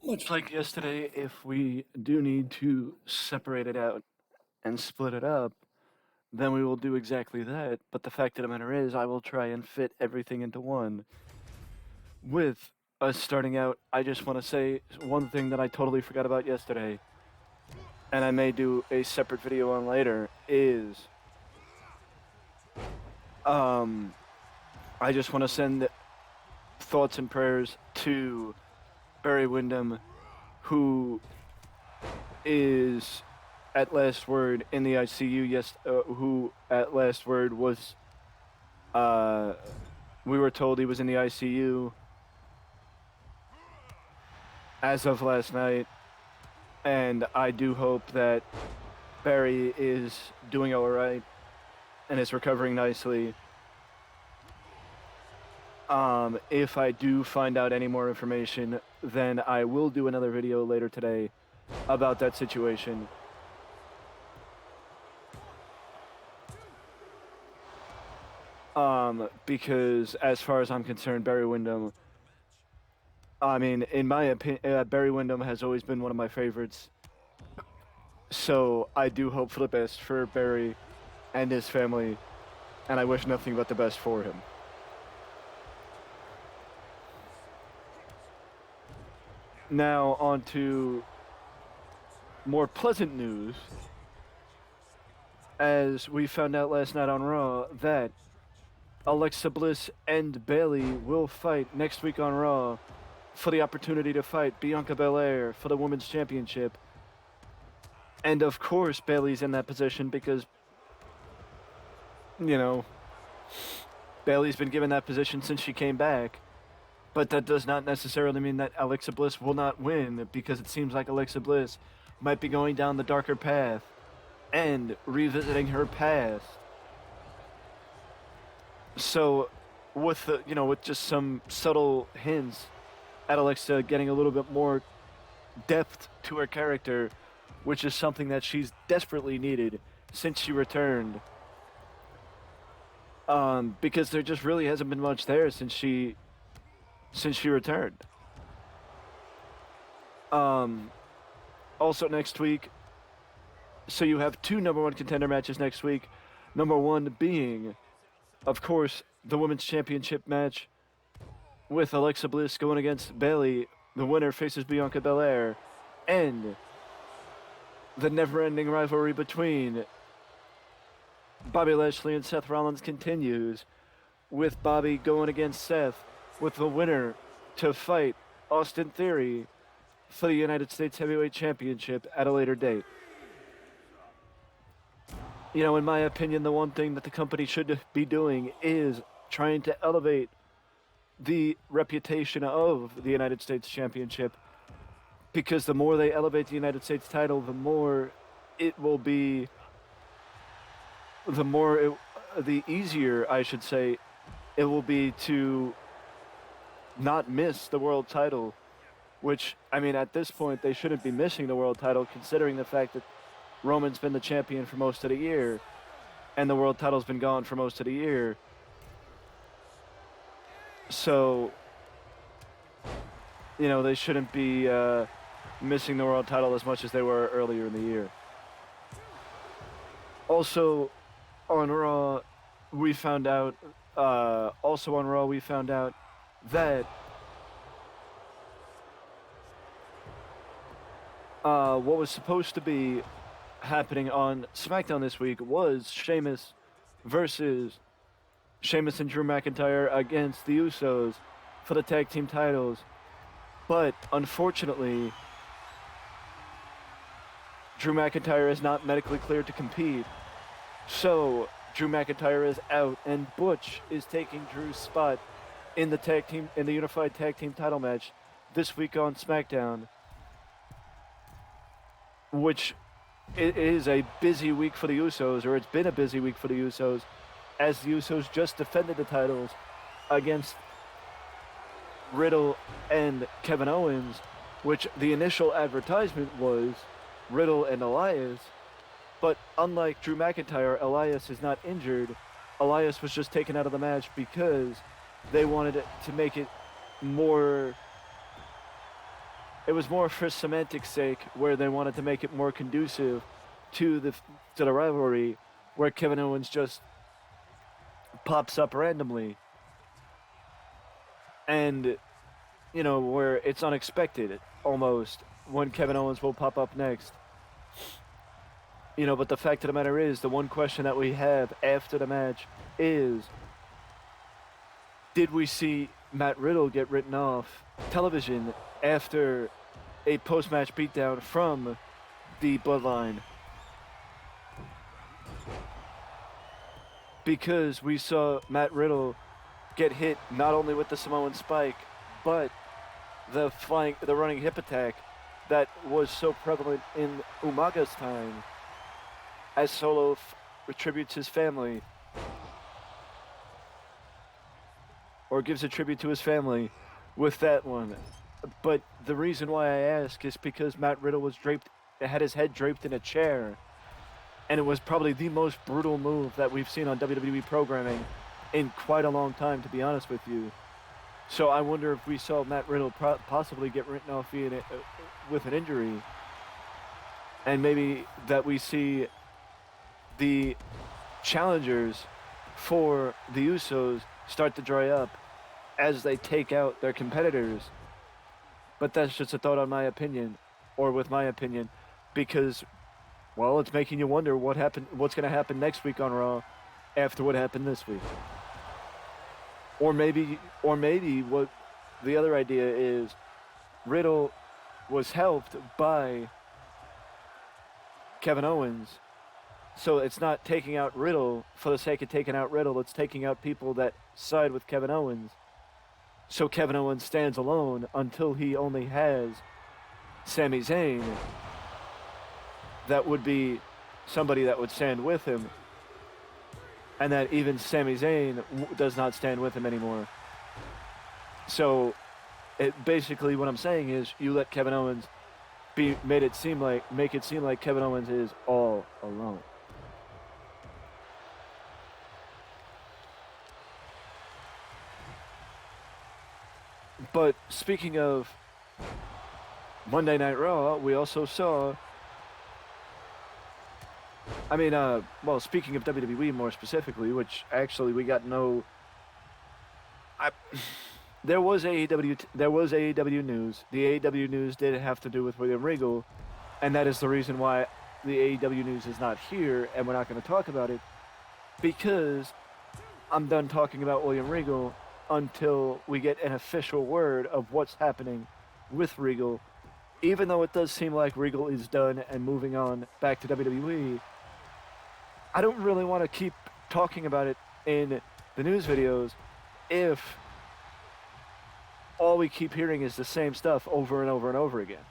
Much like yesterday, if we do need to separate it out and split it up, then we will do exactly that. But the fact of the matter is, I will try and fit everything into one. With us starting out, I just want to say one thing that I totally forgot about yesterday, and I may do a separate video on later, is I just want to send thoughts and prayers to Barry Windham, who is at last word in the ICU. Yes, who at last word was. We were told he was in the ICU as of last night, and I do hope that Barry is doing all right and is recovering nicely. If I do find out any more information, then I will do another video later today about that situation. Because as far as I'm concerned, Barry Windham, I mean, in my opinion, Barry Windham has always been one of my favorites. So I do hope for the best for Barry and his family, and I wish nothing but the best for him. Now on to more pleasant news. As we found out last night on Raw that Alexa Bliss and Bayley will fight next week on Raw for the opportunity to fight Bianca Belair for the Women's Championship. And of course, Bayley's in that position because, you know, Bayley's been given that position since she came back. But that does not necessarily mean that Alexa Bliss will not win, because it seems like Alexa Bliss might be going down the darker path and revisiting her past. So, with with just some subtle hints at Alexa getting a little bit more depth to her character, which is something that she's desperately needed since she returned. Because there just really hasn't been much there since she returned. Also next week, so you have two number one contender matches next week. Number one being, of course, the Women's Championship match with Alexa Bliss going against Bayley. The winner faces Bianca Belair. And the never-ending rivalry between Bobby Lashley and Seth Rollins continues, with Bobby going against Seth, with the winner to fight Austin Theory for the United States Heavyweight Championship at a later date. You know, in my opinion, the one thing that the company should be doing is trying to elevate the reputation of the United States Championship, because the more they elevate the United States title, the more it will be, the easier, I should say, it will be to not miss the world title, which, I mean, at this point, they shouldn't be missing the world title, considering the fact that Roman's been the champion for most of the year, and the world title's been gone for most of the year. So, you know, they shouldn't be missing the world title as much as they were earlier in the year. Also, on Raw, we found out that what was supposed to be happening on SmackDown this week was Sheamus and Drew McIntyre against the Usos for the tag team titles. But unfortunately, Drew McIntyre is not medically cleared to compete. So Drew McIntyre is out, and Butch is taking Drew's spot in the unified tag team title match this week on SmackDown, which it is a busy week for the Usos, or it's been a busy week for the Usos, as the Usos just defended the titles against Riddle and Kevin Owens, which the initial advertisement was Riddle and Elias. But unlike Drew McIntyre, Elias is not injured. Elias was just taken out of the match because they wanted to make it more it was more for semantics sake, where they wanted to make it more conducive to the rivalry, where Kevin Owens just pops up randomly, and where it's unexpected almost when Kevin Owens will pop up next. But the fact of the matter is, the one question that we have after the match is, did we see Matt Riddle get written off television after a post-match beatdown from the Bloodline? Because we saw Matt Riddle get hit not only with the Samoan spike, but the running hip attack that was so prevalent in Umaga's time, as Solo attributes his family, or gives a tribute to his family with that one. But the reason why I ask is because Matt Riddle had his head draped in a chair, and it was probably the most brutal move that we've seen on WWE programming in quite a long time, to be honest with you. So I wonder if we saw Matt Riddle possibly get written off with an injury, and maybe that we see the challengers for the Usos start to dry up as they take out their competitors. But that's just a thought on my opinion, or with my opinion, because, well, it's making you wonder what's going to happen next week on Raw after what happened this week. Or maybe what the other idea is, Riddle was helped by Kevin Owens. So it's not taking out Riddle for the sake of taking out Riddle. It's taking out people that side with Kevin Owens. So Kevin Owens stands alone until he only has Sami Zayn. That would be somebody that would stand with him. And that even Sami Zayn does not stand with him anymore. So basically what I'm saying is, you let Kevin Owens make it seem like Kevin Owens is all alone. But speaking of Monday Night Raw, we also saw, speaking of WWE more specifically, which actually we got there was AEW news. The AEW news did have to do with William Regal, and that is the reason why the AEW news is not here, and we're not going to talk about it, because I'm done talking about William Regal until we get an official word of what's happening with Regal. Even though it does seem like Regal is done and moving on back to WWE, I don't really want to keep talking about it in the news videos if all we keep hearing is the same stuff over and over and over again.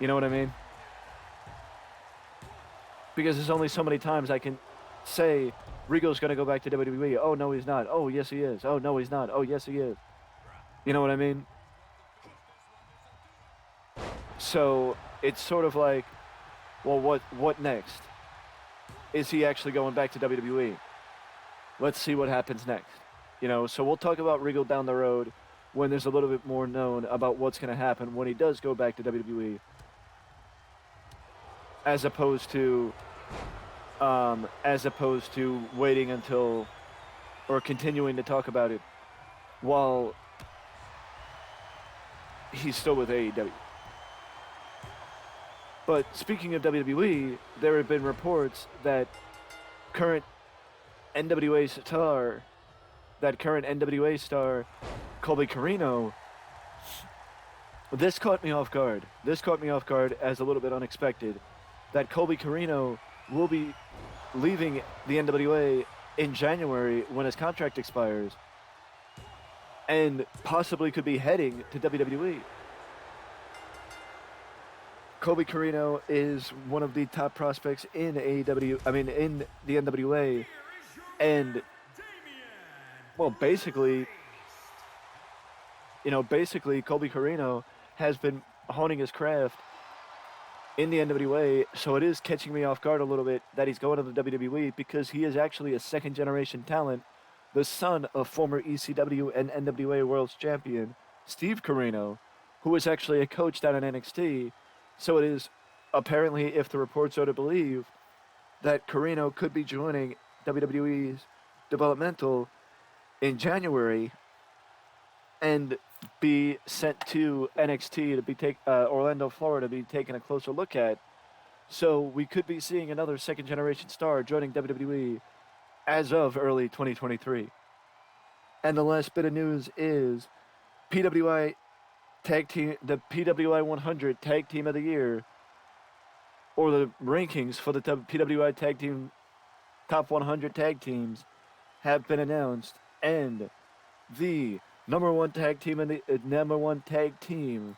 You know what I mean? Because there's only so many times I can say Regal's going to go back to WWE. Oh, no, he's not. Oh, yes, he is. Oh, no, he's not. Oh, yes, he is. You know what I mean? So it's sort of like, well, what next? Is he actually going back to WWE? Let's see what happens next. So we'll talk about Regal down the road when there's a little bit more known about what's going to happen when he does go back to WWE, as opposed to waiting until, or continuing to talk about it while he's still with AEW. But speaking of WWE, there have been reports that current NWA star Colby Corino, this caught me off guard. This caught me off guard as a little bit unexpected, that Colby Corino will be leaving the NWA in January when his contract expires, and possibly could be heading to WWE. Colby Corino is one of the top prospects in in the NWA, and basically Colby Corino has been honing his craft in the NWA, so it is catching me off guard a little bit that he's going to the WWE, because he is actually a second-generation talent, the son of former ECW and NWA World Champion Steve Corino, who is actually a coach down in NXT. So it is apparently, if the reports are to believe, that Carino could be joining WWE's developmental in January and be sent to NXT to be Orlando, Florida, to be taken a closer look at. So we could be seeing another second generation star joining WWE as of early 2023. And the last bit of news is PWI tag team, the PWI 100 Tag Team of the Year, or the rankings for the PWI Tag Team Top 100 Tag Teams have been announced, and the number one tag team and the number one tag team.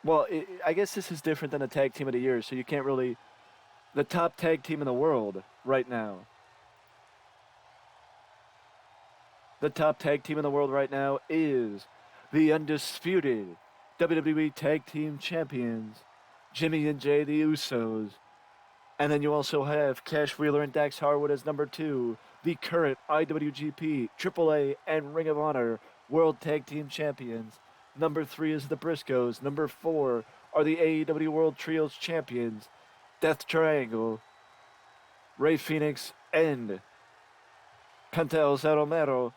Well, I guess this is different than a tag team of the year, so you can't really. The top tag team in the world right now. The top tag team in the world right now is the undisputed WWE Tag Team Champions, Jimmy and Jay the Usos. And then you also have Cash Wheeler and Dax Harwood as number 2, the current IWGP, AAA, and Ring of Honor World Tag Team Champions. Number 3 is the Briscoes. Number 4 are the AEW World Trios Champions, Death Triangle, Rey Fenix, and Penta El Zero Mero.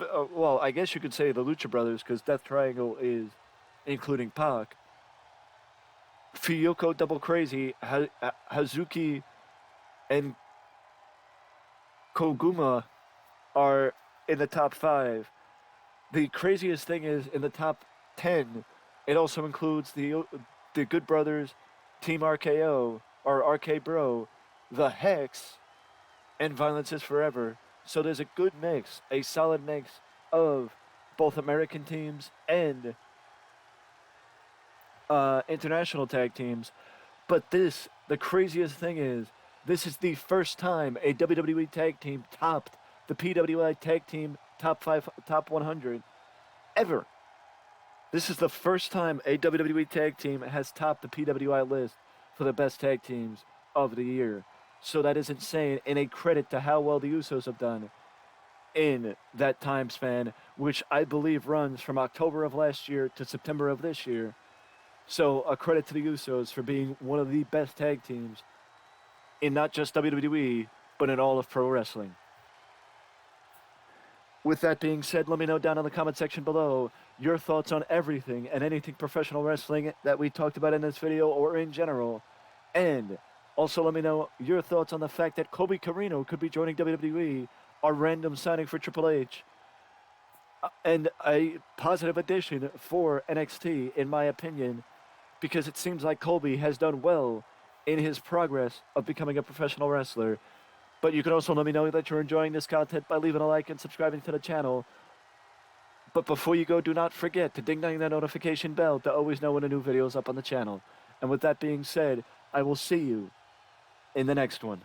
Well, I guess you could say the Lucha Brothers, because Death Triangle is including Pac. Fuyoko Double Crazy, Hazuki, and Koguma are in the top 5. The craziest thing is, in the top 10, it also includes the Good Brothers, Team RKO, or RK Bro, The Hex, and Violence is Forever. So there's a good mix, a solid mix of both American teams and international tag teams. But the craziest thing is, this is the first time a WWE tag team topped the PWI tag team top 100 ever. This is the first time a WWE tag team has topped the PWI list for the best tag teams of the year. So that is insane, and a credit to how well the Usos have done in that time span, which I believe runs from October of last year to September of this year. So a credit to the Usos for being one of the best tag teams in not just WWE, but in all of pro wrestling. With that being said, let me know down in the comment section below your thoughts on everything and anything professional wrestling that we talked about in this video or in general. And also let me know your thoughts on the fact that Colby Carino could be joining WWE, a random signing for Triple H, and a positive addition for NXT, in my opinion, because it seems like Colby has done well in his progress of becoming a professional wrestler. But you can also let me know that you're enjoying this content by leaving a like and subscribing to the channel. But before you go, do not forget to ding that notification bell to always know when a new video is up on the channel. And with that being said, I will see you in the next one.